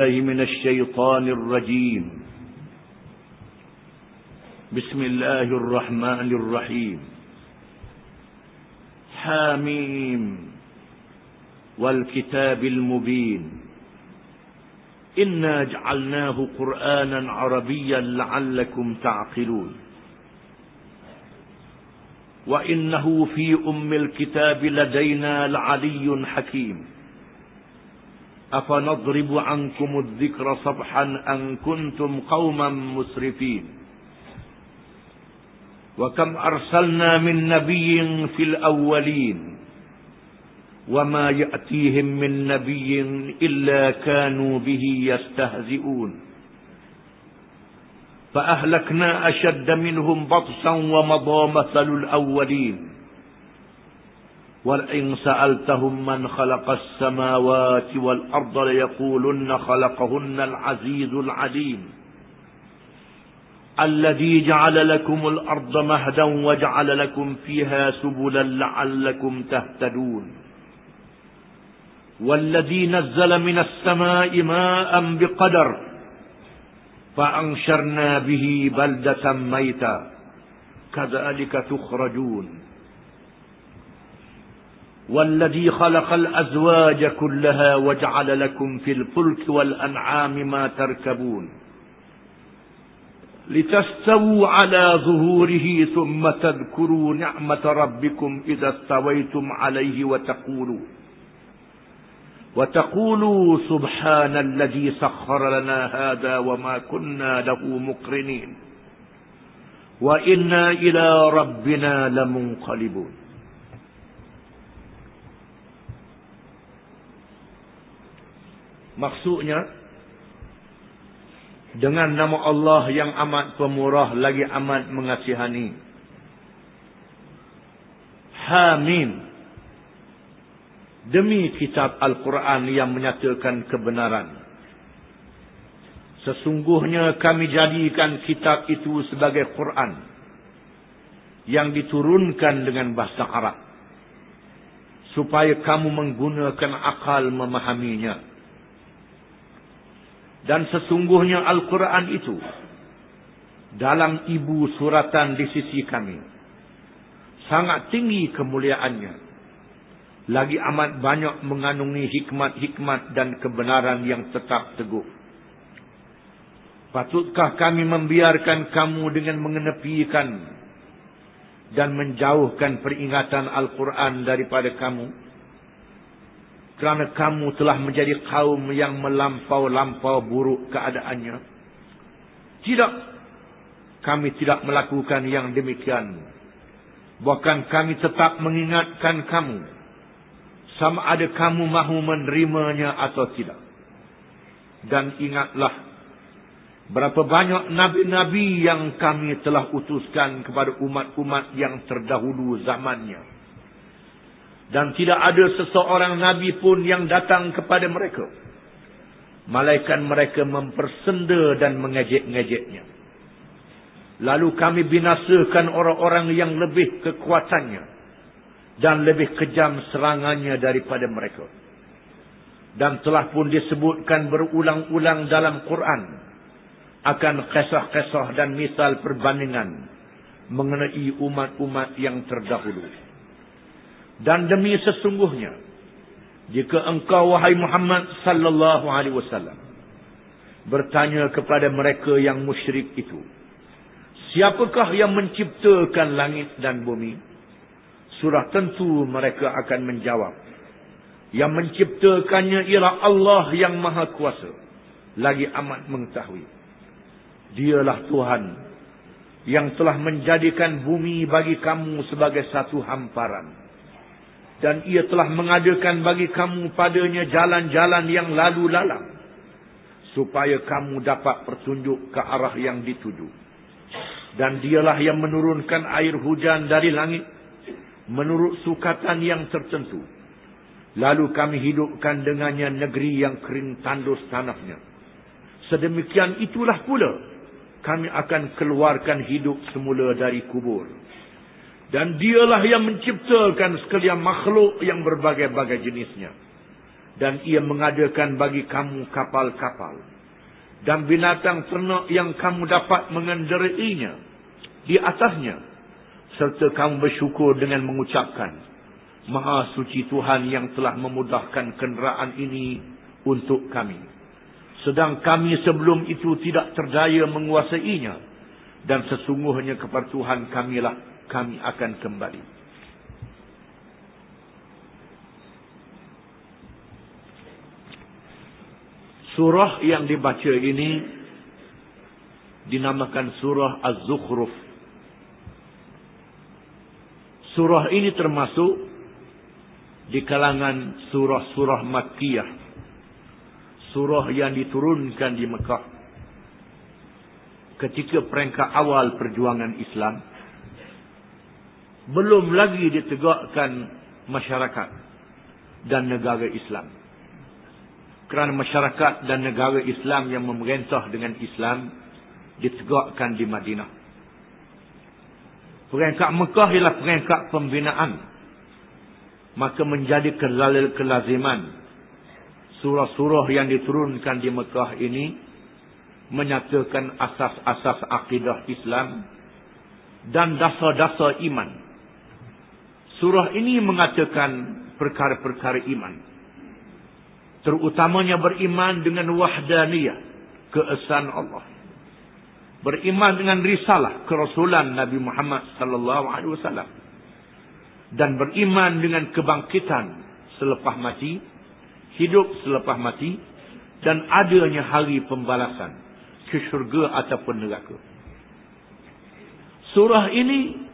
من الشيطان الرجيم. بسم الله الرحمن الرحيم. حاميم والكتاب المبين إنا جعلناه قرآنا عربيا لعلكم تعقلون وإنه في أم الكتاب لدينا لعلي حكيم أفنضرب عنكم الذكر صفحا أن كنتم قوما مسرفين وكم أرسلنا من نبي في الأولين وما يأتيهم من نبي إلا كانوا به يستهزئون فأهلكنا أشد منهم بطشا ومضى مثل الأولين ولئن سألتهم من خلق السماوات والأرض ليقولن خلقهن العزيز العليم الذي جعل لكم الأرض مهدا وجعل لكم فيها سبلا لعلكم تهتدون والذي نزل من السماء ماء بقدر فأنشرنا به بلدة ميتا كذلك تخرجون والذي خلق الأزواج كلها وجعل لكم في الفلك والأنعام ما تركبون لتستووا على ظهوره ثم تذكروا نعمة ربكم إذا استويتم عليه وتقولوا سبحان الذي سخر لنا هذا وما كنا له مقرنين وإنا إلى ربنا لمنقلبون. Maksudnya, dengan nama Allah yang amat pemurah lagi amat mengasihani. Hamim. Demi kitab Al-Quran yang menyatakan kebenaran. Sesungguhnya kami jadikan kitab itu sebagai Quran yang diturunkan dengan bahasa Arab. Supaya kamu menggunakan akal memahaminya. Dan sesungguhnya Al-Quran itu dalam ibu suratan di sisi kami. Sangat tinggi kemuliaannya. Lagi amat banyak mengandungi hikmat-hikmat dan kebenaran yang tetap teguh. Patutkah kami membiarkan kamu dengan mengenepikan dan menjauhkan peringatan Al-Quran daripada kamu? Kerana kamu telah menjadi kaum yang melampau-lampau buruk keadaannya. Tidak. Kami tidak melakukan yang demikian. Bahkan kami tetap mengingatkan kamu. Sama ada kamu mahu menerimanya atau tidak. Dan ingatlah. Berapa banyak nabi-nabi yang kami telah utuskan kepada umat-umat yang terdahulu zamannya. Dan tidak ada seseorang nabi pun yang datang kepada mereka. Malaikat mereka mempersenda dan mengejek-ngejeknya. Lalu kami binasakan orang-orang yang lebih kekuatannya. Dan lebih kejam serangannya daripada mereka. Dan telah pun disebutkan berulang-ulang dalam Quran. Akan kisah-kisah dan misal perbandingan. Mengenai umat-umat yang terdahulu. Dan demi sesungguhnya, jika engkau wahai Muhammad sallallahu alaihi wasallam bertanya kepada mereka yang musyrik itu, siapakah yang menciptakan langit dan bumi? Sudah tentu mereka akan menjawab, yang menciptakannya ialah Allah yang Maha Kuasa, lagi amat mengetahui. Dialah Tuhan yang telah menjadikan bumi bagi kamu sebagai satu hamparan. Dan ia telah mengadakan bagi kamu padanya jalan-jalan yang lalu lalang. Supaya kamu dapat bertunjuk ke arah yang dituju. Dan dialah yang menurunkan air hujan dari langit. Menurut sukatan yang tertentu. Lalu kami hidupkan dengannya negeri yang kering tandus tanahnya. Sedemikian itulah pula kami akan keluarkan hidup semula dari kubur. Dan dialah yang menciptakan sekalian makhluk yang berbagai-bagai jenisnya. Dan ia mengadakan bagi kamu kapal-kapal dan binatang ternak yang kamu dapat mengenderainya di atasnya. Serta kamu bersyukur dengan mengucapkan, Maha suci Tuhan yang telah memudahkan kenderaan ini untuk kami. Sedang kami sebelum itu tidak terdaya menguasainya. Dan sesungguhnya kepada Tuhan kamilah kami akan kembali. Surah yang dibaca ini dinamakan surah Az-Zukhruf. Surah ini termasuk di kalangan surah-surah Makkiyah. Surah yang diturunkan di Mekah ketika peringkat awal perjuangan Islam. Belum lagi ditegakkan masyarakat dan negara Islam. Kerana masyarakat dan negara Islam yang memerintah dengan Islam ditegakkan di Madinah. Peringkat Mekah ialah peringkat pembinaan. Maka menjadi kelaziman surah-surah yang diturunkan di Mekah ini menyatakan asas-asas akidah Islam dan dasar-dasar iman. Surah ini mengatakan perkara-perkara iman. Terutamanya beriman dengan wahdaniyah, keesaan Allah. Beriman dengan risalah kerasulan Nabi Muhammad sallallahu alaihi wasallam. Dan beriman dengan kebangkitan selepas mati, hidup selepas mati, dan adanya hari pembalasan ke syurga ataupun neraka. Surah ini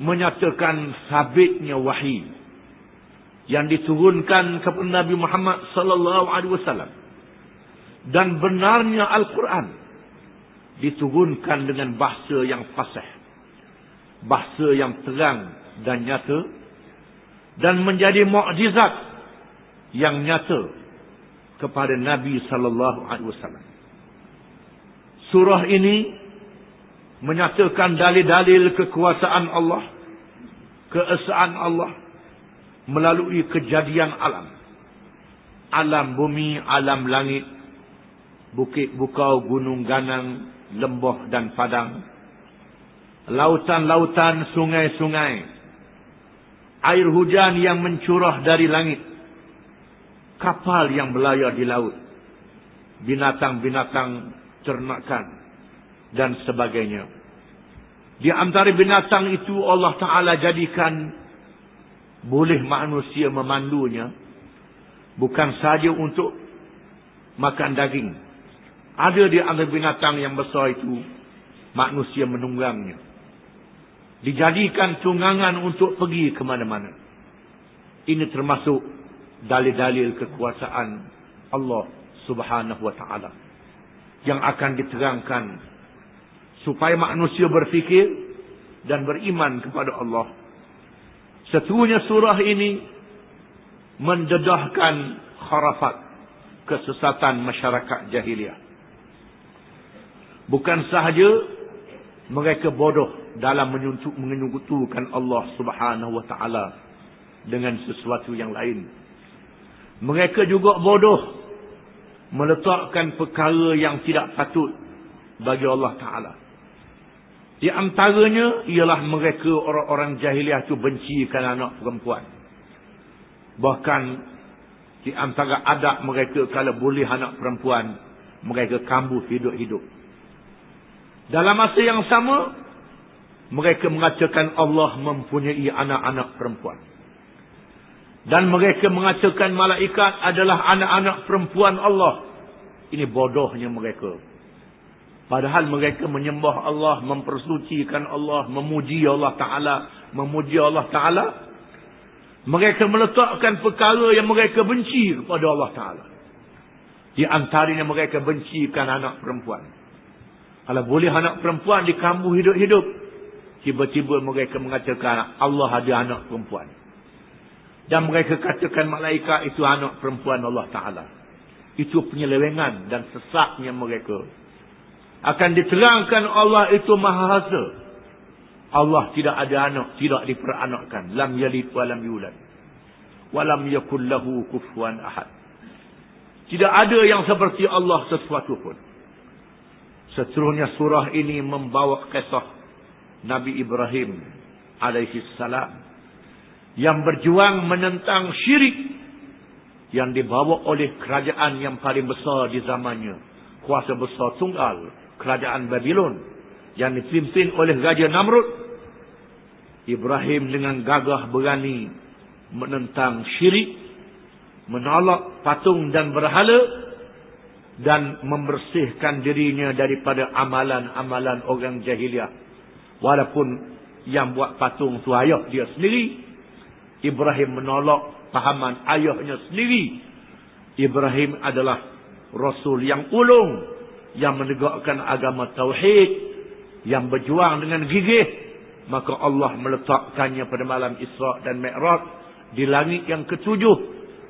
menyatakan sabitnya wahyu yang diturunkan kepada Nabi Muhammad sallallahu alaihi wasallam dan benarnya Al-Quran diturunkan dengan bahasa yang fasih, bahasa yang terang dan nyata, dan menjadi mukjizat yang nyata kepada Nabi sallallahu alaihi wasallam. Surah ini menyatakan dalil-dalil kekuasaan Allah, keesaan Allah melalui kejadian alam. Alam bumi, alam langit, bukit bukau, gunung ganang, lembah dan padang, lautan-lautan, sungai-sungai, air hujan yang mencurah dari langit, kapal yang berlayar di laut, binatang-binatang ternakan dan sebagainya. Di antara binatang itu Allah Ta'ala jadikan boleh manusia memandunya, bukan saja untuk makan daging. Ada di antara binatang yang besar itu manusia menunggangnya. Dijadikan tunggangan untuk pergi ke mana-mana. Ini termasuk dalil-dalil kekuasaan Allah Subhanahu wa Ta'ala yang akan diterangkan supaya manusia berfikir dan beriman kepada Allah. Seterusnya surah ini mendedahkan kharafat, kesesatan masyarakat jahiliah. Bukan sahaja mereka bodoh dalam menyekutukan Allah Subhanahu wa Ta'ala dengan sesuatu yang lain. Mereka juga bodoh meletakkan perkara yang tidak patut bagi Allah Ta'ala. Di antaranya ialah mereka orang-orang jahiliah itu bencikan anak perempuan. Bahkan di antara adab mereka, kalau boleh anak perempuan, mereka kambuh hidup-hidup. Dalam masa yang sama, mereka mengatakan Allah mempunyai anak-anak perempuan. Dan mereka mengatakan malaikat adalah anak-anak perempuan Allah. Ini bodohnya mereka. Padahal mereka menyembah Allah, mempersucikan Allah, memuji Allah Ta'ala. Memuji Allah Ta'ala. Mereka meletakkan perkara yang mereka benci kepada Allah Ta'ala. Di antaranya mereka bencikan anak perempuan. Kalau boleh anak perempuan dikambuh hidup-hidup, tiba-tiba mereka mengatakan Allah ada anak perempuan. Dan mereka katakan malaikat itu anak perempuan Allah Ta'ala. Itu penyelewengan dan sesatnya mereka. Akan diterangkan Allah itu Maha Esa. Allah tidak ada anak, tidak diperanakkan. Lam yalid wa lam yulad. Walam yakul lahu kufuwan ahad. Tidak ada yang seperti Allah sesuatu pun. Seterusnya surah ini membawa kisah Nabi Ibrahim alaihi salam yang berjuang menentang syirik yang dibawa oleh kerajaan yang paling besar di zamannya, kuasa besar tunggal, kerajaan Babylon yang dipimpin oleh Raja Namrud. Ibrahim dengan gagah berani menentang syirik, menolak patung dan berhala, dan membersihkan dirinya daripada amalan-amalan orang jahiliah. Walaupun yang buat patung tu ayah dia sendiri, Ibrahim menolak pahaman ayahnya sendiri. Ibrahim adalah Rasul yang ulung, yang menegakkan agama Tauhid, yang berjuang dengan gigih. Maka Allah meletakkannya pada malam Isra' dan Mi'raj di langit yang ketujuh,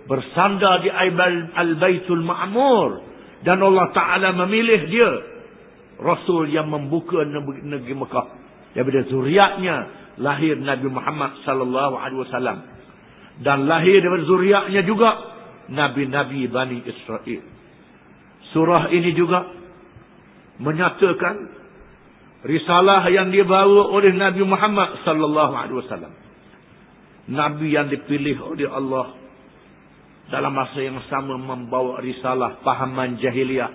bersandar di Al-Baitul Ma'mur. Dan Allah Ta'ala memilih dia Rasul yang membuka negeri Mekah. Daripada zuriatnya lahir Nabi Muhammad sallallahu alaihi wasallam. Dan lahir daripada zuriatnya juga Nabi-Nabi Bani Israel. Surah ini juga menyatakan risalah yang dibawa oleh Nabi Muhammad sallallahu alaihi wasallam. Nabi yang dipilih oleh Allah dalam masa yang sama membawa risalah pahaman jahiliah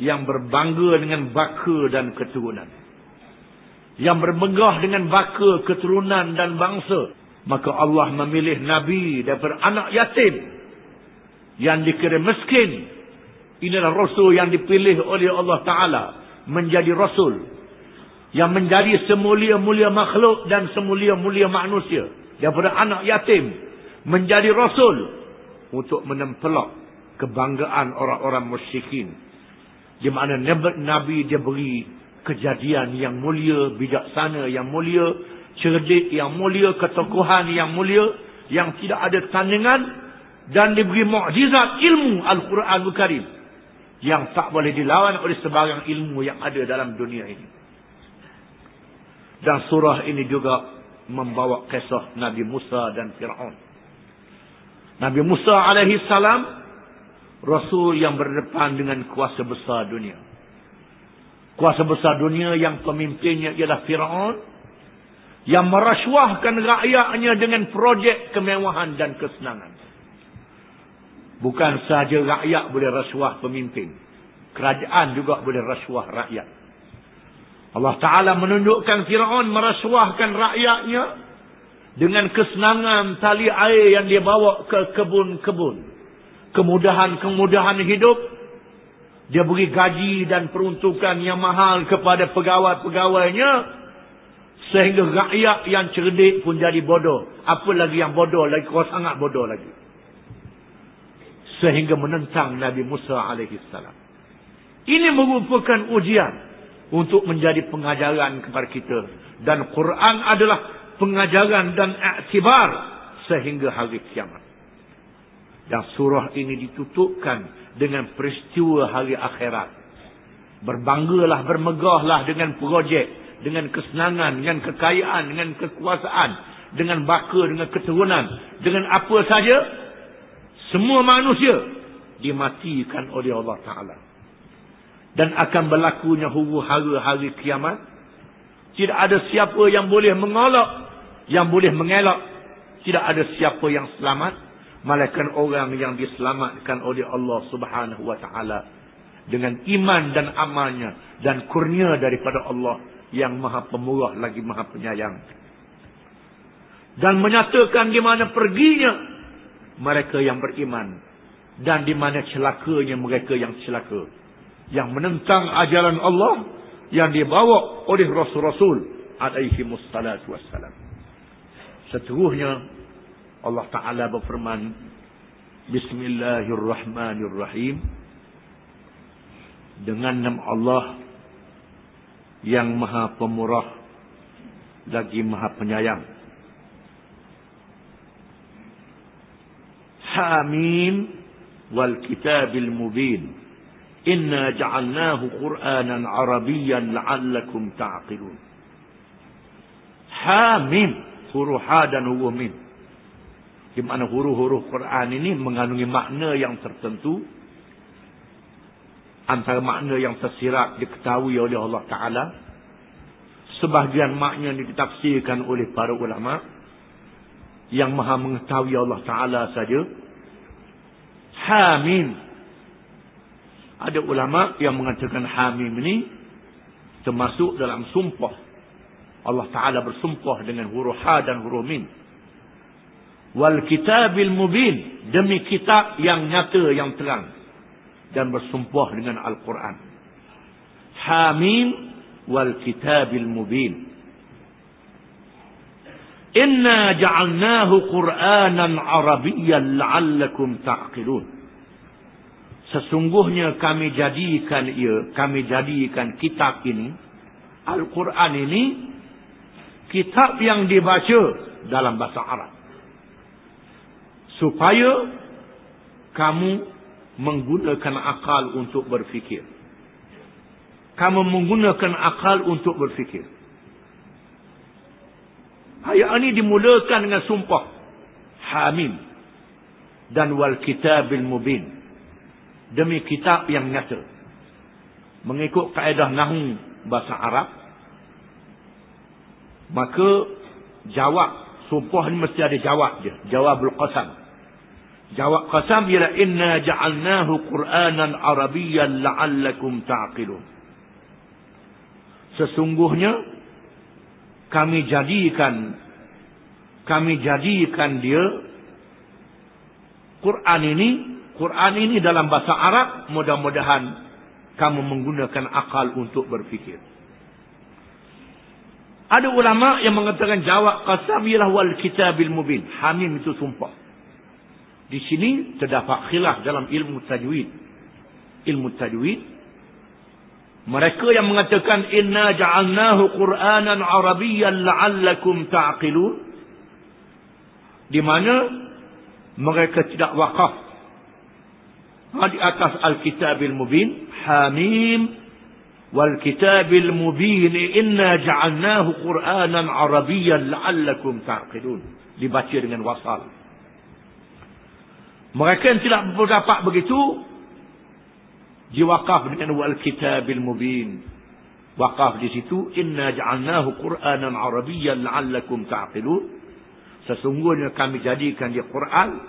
yang berbangga dengan baka dan keturunan, yang bermegah dengan baka, keturunan dan bangsa. Maka Allah memilih Nabi daripada anak yatim yang dikira miskin. Inilah Rasul yang dipilih oleh Allah Ta'ala menjadi Rasul yang menjadi semulia-mulia makhluk dan semulia-mulia manusia. Daripada anak yatim menjadi Rasul untuk menempelak kebanggaan orang-orang musyrikin. Di mana Nabi dia beri kejadian yang mulia, bijaksana yang mulia, cerdik yang mulia, ketokohan yang mulia, yang tidak ada tandingan, dan diberi mukjizat ilmu Al-Quranul Karim yang tak boleh dilawan oleh sebarang ilmu yang ada dalam dunia ini. Dan surah ini juga membawa kisah Nabi Musa dan Fir'aun. Nabi Musa alaihi salam Rasul yang berdepan dengan kuasa besar dunia. Kuasa besar dunia yang pemimpinnya ialah Fir'aun, yang merasuahkan rakyatnya dengan projek kemewahan dan kesenangan. Bukan sahaja rakyat boleh rasuah pemimpin, kerajaan juga boleh rasuah rakyat. Allah Ta'ala menunjukkan Fir'aun merasuahkan rakyatnya dengan kesenangan tali air yang dia bawa ke kebun-kebun. Kemudahan-kemudahan hidup. Dia beri gaji dan peruntukan yang mahal kepada pegawai-pegawainya. Sehingga rakyat yang cerdik pun jadi bodoh. Apa lagi yang bodoh lagi? Kau sangat bodoh lagi. Sehingga menentang Nabi Musa alaihissalam. Ini merupakan ujian untuk menjadi pengajaran kepada kita. Dan Quran adalah pengajaran dan iktibar sehingga hari kiamat. Dan surah ini ditutupkan dengan peristiwa hari akhirat. Berbanggalah, bermegahlah dengan projek, dengan kesenangan, dengan kekayaan, dengan kekuasaan, dengan baka, dengan keturunan, dengan apa saja. Semua manusia dimatikan oleh Allah Ta'ala. Dan akan berlakunya huru-hara hari kiamat. Tidak ada siapa yang boleh menolak, yang boleh mengelak. Tidak ada siapa yang selamat, melainkan orang yang diselamatkan oleh Allah Subhanahu wa Ta'ala dengan iman dan amalnya dan kurnia daripada Allah yang Maha Pemurah lagi Maha Penyayang. Dan menyatakan di mana perginya mereka yang beriman dan di mana celakanya mereka yang celaka, yang menentang ajaran Allah yang dibawa oleh Rasul-Rasul alaihi wassalatu wassalam. Seterusnya Allah Ta'ala berfirman, Bismillahirrahmanirrahim. Dengan nama Allah yang Maha Pemurah lagi Maha Penyayang. Hamim wal kitabil mubin. Inna ja'alnahu Qur'anan Arabiyyan la'allakum ta'qilun. Hamim. Huruf ha dan huruf mim. Di mana huruf-huruf Quran ini mengandungi makna yang tertentu. Antara makna yang tersirat diketahui oleh Allah Ta'ala. Sebahagian makna ditafsirkan oleh para ulama. Yang maha mengetahui Allah Ta'ala saja. Hamim. Ada ulama yang mengatakan Hamim ini termasuk dalam sumpah. Allah Ta'ala bersumpah dengan huruf Ha dan huruf Mim. Wal kitabil mubin. Demi kitab yang nyata, yang terang. Dan bersumpah dengan Al-Quran. Hamim wal kitabil mubin. Inna ja'alnahu Qur'anan Arabiyyan la'allakum ta'qilun. Sesungguhnya kami jadikan kitab ini, Al-Quran ini, kitab yang dibaca dalam bahasa Arab. Supaya kamu menggunakan akal untuk berfikir. Kamu menggunakan akal untuk berfikir. Ayat ini dimulakan dengan sumpah. Hamim. Dan wal kitabil mubin. Demi kitab yang nyata. Mengikut kaedah nahu bahasa Arab. Maka jawab. Sumpah ni mesti ada jawab je. Jawabul qasam. Jawab qasam ialah inna ja'alnahu Qur'anan Arabiyyan la'allakum ta'qilun. Sesungguhnya kami jadikan dia Quran ini dalam bahasa Arab. Mudah-mudahan kamu menggunakan akal untuk berfikir. Ada ulama yang mengatakan jawab qasam ialah wal kitabil mubin. Hamim itu sumpah. Di sini terdapat khilaf dalam ilmu tajwid. Ilmu tajwid. Mereka yang mengatakan inna ja'alnahu Qur'anan Arabiyyan la'allakum ta'qilun. Di mana mereka tidak wakaf di atas Al-Kitabil Mubin. Hamim wal Kitabil Mubin inna ja'alnahu Qur'anan Arabiyyan la'allakum ta'qilun. Dibaca dengan wasal. Mereka yang tidak berpendapat begitu diwakaf dengan wal kitabil mubin. Wakaf di situ inna ja'alnahu Qur'anan Arabiyyan la'allakum ta'qilun. Sesungguhnya kami jadikan dia Quran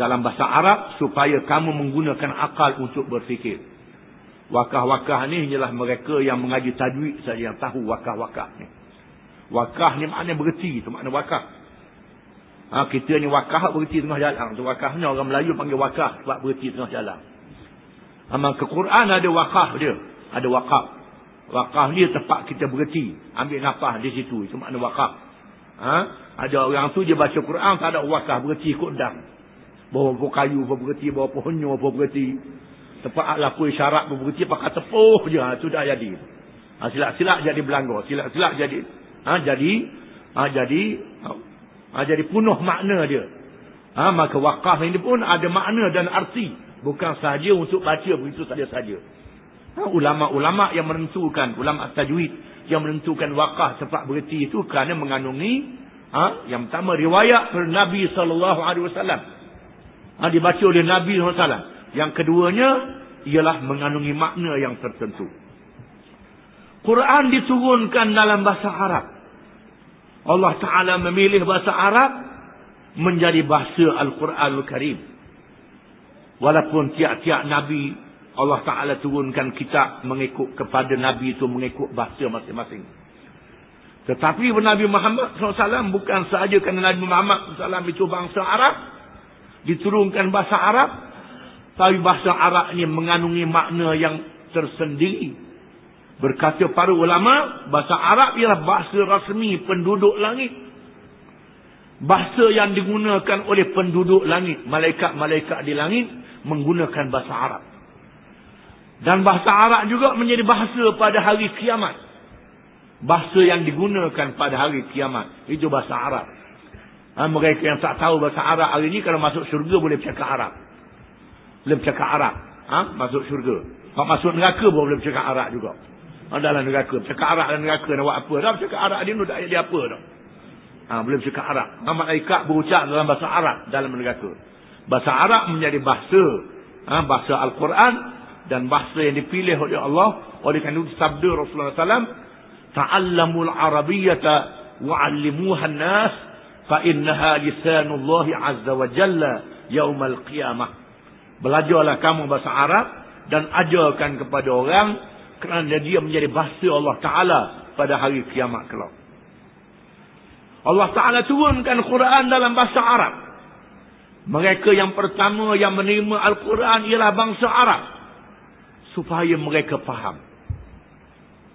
dalam bahasa Arab supaya kamu menggunakan akal untuk berfikir. Wakaf-wakaf ni ialah mereka yang mengaji tajwid saja yang tahu wakaf-wakaf ni. Wakaf ni makna berhenti, itu makna wakaf. Kita ni wakaf berhenti tengah jalan. Tu wakaf ni orang Melayu panggil wakaf sebab berhenti tengah jalan. Maka Quran ada wakaf dia. Ada wakaf. Wakaf ni tempat kita berhenti. Ambil nafas di situ. Itu makna wakaf. Ada orang tu dia baca Quran tak ada wakaf. Berhenti ikut dam. Bawa pokok kayu pun berhenti. Bawa pohon nyo pun berhenti. Tempat laku isyarat pun berhenti. Pakai tepuh je. Itu dah jadi. Silap-silap jadi belanggar. Silap-silap jadi. Jadi penuh makna dia. Maka wakaf ini pun ada makna dan arti. Bukan sahaja untuk baca begitu saja-saja. Ulama-ulama yang menentukan, ulama tajwid yang menentukan wakaf tempat berhenti itu kerana mengandungi yang pertama riwayat dari Nabi SAW. Dibaca oleh Nabi SAW. Yang keduanya ialah mengandungi makna yang tertentu. Quran diturunkan dalam bahasa Arab. Allah Ta'ala memilih bahasa Arab menjadi bahasa Al-Quranul Karim. Walaupun tiap-tiap Nabi Allah Ta'ala turunkan kitab mengikut kepada Nabi itu mengikut bahasa masing-masing. Tetapi Nabi Muhammad SAW bukan sahaja kerana Nabi Muhammad SAW itu bangsa Arab. Diturunkan bahasa Arab. Tapi bahasa Arab ini mengandungi makna yang tersendiri. Berkata para ulama, bahasa Arab ialah bahasa rasmi penduduk langit. Bahasa yang digunakan oleh penduduk langit. Malaikat-malaikat di langit menggunakan bahasa Arab. Dan bahasa Arab juga menjadi bahasa pada hari kiamat. Bahasa yang digunakan pada hari kiamat. Itu bahasa Arab. Mereka yang tak tahu bahasa Arab hari ini, kalau masuk syurga boleh bercakap Arab. Boleh bercakap Arab. Masuk syurga. Kalau masuk neraka pun boleh bercakap Arab juga. Dalam neraka. Bercakap Arab dalam neraka nak buat apa dah. Bercakap Arab dia nak dia apa dah. Boleh bercakap Arab. Malaikat berucap dalam bahasa Arab dalam neraka. Bahasa Arab menjadi bahasa bahasa Al-Quran dan bahasa yang dipilih oleh Allah. Oleh kerana itu sabda Rasulullah SAW, ta'allamul arabiyyata wa'allimuha an-nas fa innaha lisanullah azza wa jalla yaumal qiyamah. Belajarlah kamu bahasa Arab dan ajarkan kepada orang kerana dia menjadi bahasa Allah Ta'ala pada hari kiamat kelak. Allah Ta'ala turunkan Quran dalam bahasa Arab. Mereka yang pertama yang menerima Al-Quran ialah bangsa Arab. Supaya mereka faham.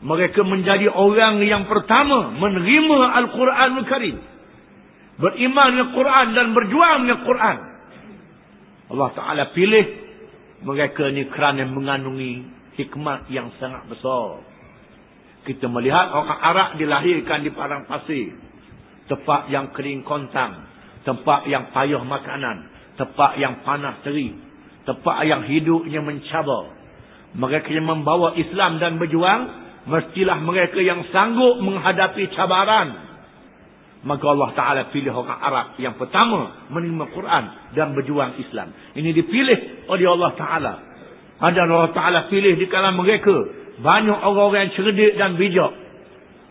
Mereka menjadi orang yang pertama menerima Al-Quranul Karim. Beriman dengan Quran dan berjuang dengan Quran. Allah Ta'ala pilih mereka ni kerana mengandungi hikmat yang sangat besar. Kita melihat orang Arab dilahirkan di padang pasir. Tempat yang kering kontang. Tempat yang payah makanan. Tempat yang panas terik. Tempat yang hidupnya mencabar. Mereka yang membawa Islam dan berjuang, mestilah mereka yang sanggup menghadapi cabaran. Maka Allah Ta'ala pilih orang Arab yang pertama menerima Quran dan berjuang Islam. Ini dipilih oleh Allah Ta'ala. Dan Allah Ta'ala pilih di kalangan mereka banyak orang-orang yang cerdik dan bijak.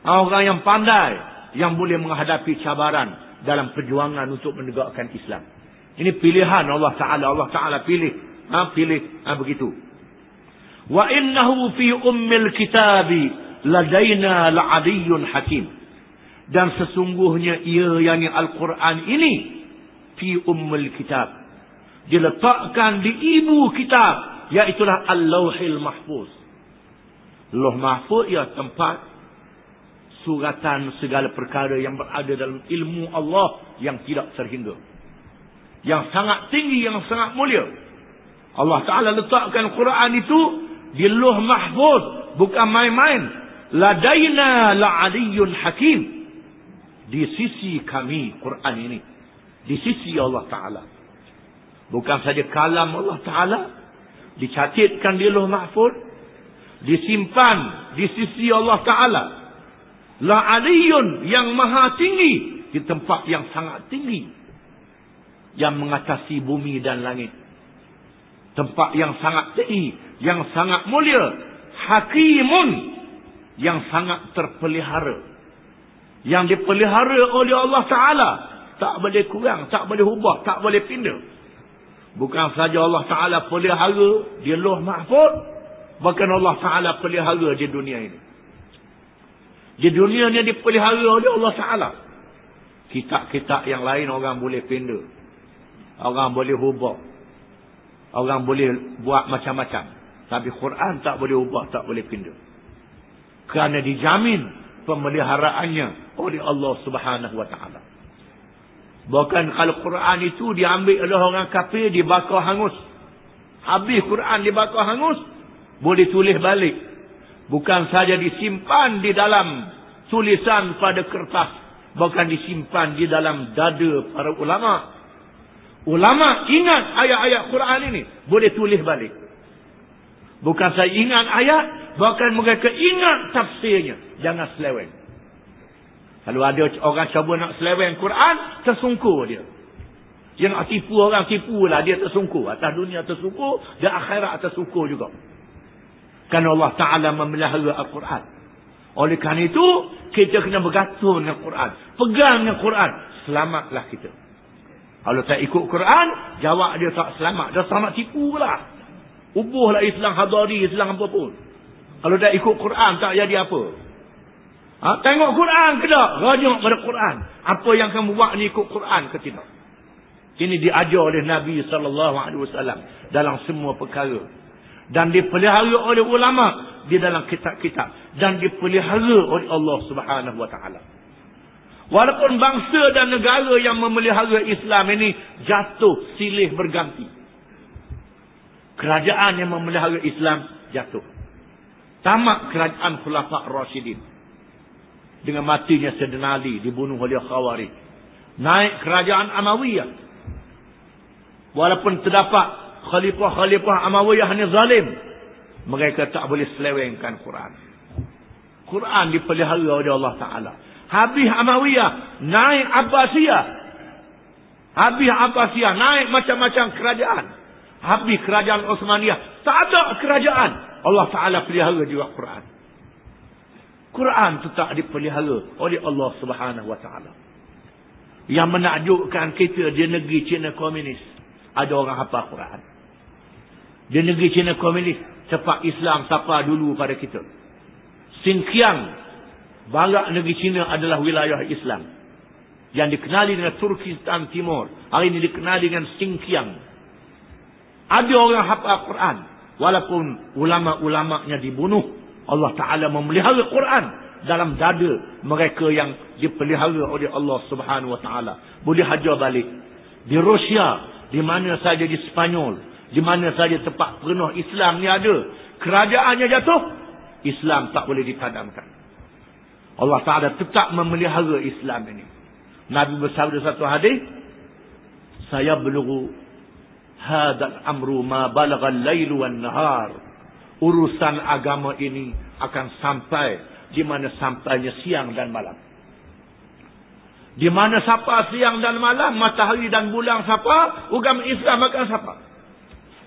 Orang yang pandai, yang boleh menghadapi cabaran dalam perjuangan untuk menegakkan Islam. Ini pilihan Allah Ta'ala. Allah Ta'ala pilih. Begitu. Wa innahu fi ummil kitabi ladaina la'adiyyun hakim. Dan sesungguhnya ia yakni Al-Quran ini fi ummil kitab. Diletakkan di ibu kitab, iaitulah Al-Lauhil Mahfuz. Lauh Mahfuz ia tempat suratan segala perkara yang berada dalam ilmu Allah yang tidak terhingga. Yang sangat tinggi, yang sangat mulia. Allah Ta'ala letakkan Quran itu di Lauh Mahfuz. Bukan main-main. Ladaina la'aliyyun hakim. Di sisi kami Quran ini. Di sisi Allah Ta'ala. Bukan saja kalam Allah Ta'ala. Dicatatkan di Lauh Mahfuz. Disimpan di sisi Allah Ta'ala. La'aliyun yang maha tinggi. Di tempat yang sangat tinggi. Yang mengatasi bumi dan langit. Tempat yang sangat tinggi. Yang sangat mulia. Hakimun. Yang sangat terpelihara. Yang dipelihara oleh Allah Ta'ala. Tak boleh kurang. Tak boleh ubah. Tak boleh pindah. Bukan saja Allah Ta'ala pelihara di Lauh Mahfuz. Bahkan Allah Ta'ala pelihara di dunia ini. Di dunia ni dipelihara oleh Allah Ta'ala. Kitab-kitab yang lain orang boleh pindah. Orang boleh ubah. Orang boleh buat macam-macam. Tapi Quran tak boleh ubah, tak boleh pindah. Kerana dijamin pemeliharaannya oleh Allah Subhanahu Wa Ta'ala. Bahkan kalau Quran itu diambil oleh orang kafir, dibakar hangus. Habis Quran dibakar hangus, boleh tulis balik. Bukan saja disimpan di dalam tulisan pada kertas. Bahkan disimpan di dalam dada para ulama. Ulama ingat ayat-ayat Quran ini. Boleh tulis balik. Bukan saya ingat ayat. Bahkan mereka ingat tafsirnya. Jangan seleweng. Kalau ada orang cuba nak seleweng Quran, tersungkur dia. Yang nak tipu orang, tipulah. Dia tersungkur. Atas dunia tersungkur. Dan akhirat tersungkur juga. Kerana Allah Ta'ala memelihara Al-Quran. Oleh kerana itu, kita kena bergantung dengan Quran. Pegang dengan Quran. Selamatlah kita. Kalau tak ikut Quran, jawab dia tak selamat. Dia selamat tipu lah. Ubuhlah Islam hadari, Islam apa pun. Kalau tak ikut Quran, tak jadi apa. Tengok Quran ke tak? Rajak pada Quran. Apa yang kamu buat ni ikut Quran ke tidak? Ini diajar oleh Nabi SAW dalam semua perkara. Dan dipelihara oleh ulama di dalam kitab-kitab. Dan dipelihara oleh Allah Subhanahu Wa Ta'ala. Walaupun bangsa dan negara yang memelihara Islam ini jatuh silih berganti. Kerajaan yang memelihara Islam jatuh. Tamat kerajaan Khulafa' Rashidin. Dengan matinya Sayyidina Ali dibunuh oleh Khawarij. Naik kerajaan Amawiyah. Walaupun terdapat khalifah-khalifah Amawiyah ni zalim, mereka tak boleh selewengkan Quran. Quran dipelihara oleh Allah Ta'ala. Habis Amawiyah, naik Abbasiyah. Habis Abbasiyah, naik macam-macam kerajaan. Habis kerajaan Osmaniyah, tak ada kerajaan. Allah Ta'ala pelihara juga Quran. Quran tetap dipelihara oleh Allah Subhanahu Wa Ta'ala. Yang menakjubkan kita di negeri Cina Komunis, ada orang hafal Quran. Di negeri Cina Komunis, tempat Islam siapa dulu pada kita. Xinjiang, barat negeri Cina adalah wilayah Islam. Yang dikenali dengan Turkistan Timur. Hari ini dikenali dengan Xinjiang. Ada orang hafal Quran. Walaupun ulama-ulamanya dibunuh, Allah Ta'ala memelihara Quran dalam dada mereka yang dipelihara oleh Allah Subhanahu Wa Ta'ala. Boleh hajar balik. Di Rusia, di mana saja di Spanyol, di mana saja tempat penuh Islam ni ada, kerajaannya jatuh, Islam tak boleh dipadamkan. Allah Ta'ala tetap memelihara Islam ini. Nabi bersabda satu hadis, saya belughu hadal amru ma balagha al-lailu wan nahar. Urusan agama ini akan sampai di mana sampainya siang dan malam. Di mana siapa siang dan malam, matahari dan bulan siapa, agama Islam akan siapa.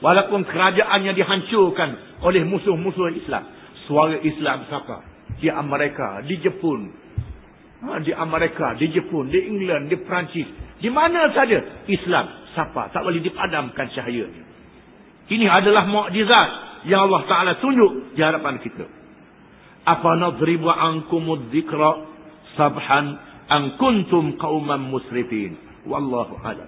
Walaupun kerajaannya dihancurkan oleh musuh-musuh Islam, suara Islam siapa. Di Amerika, di Jepun, di Amerika, di Jepun, di England, di Perancis, di mana saja Islam siapa, tak boleh dipadamkan cahayanya. Ini adalah mukjizat yang Allah Ta'ala tunjuk di hadapan kita. Apa nadribu ankumud dzikra sabhan an kuntum qauman musrifin. Wallahu a'lam.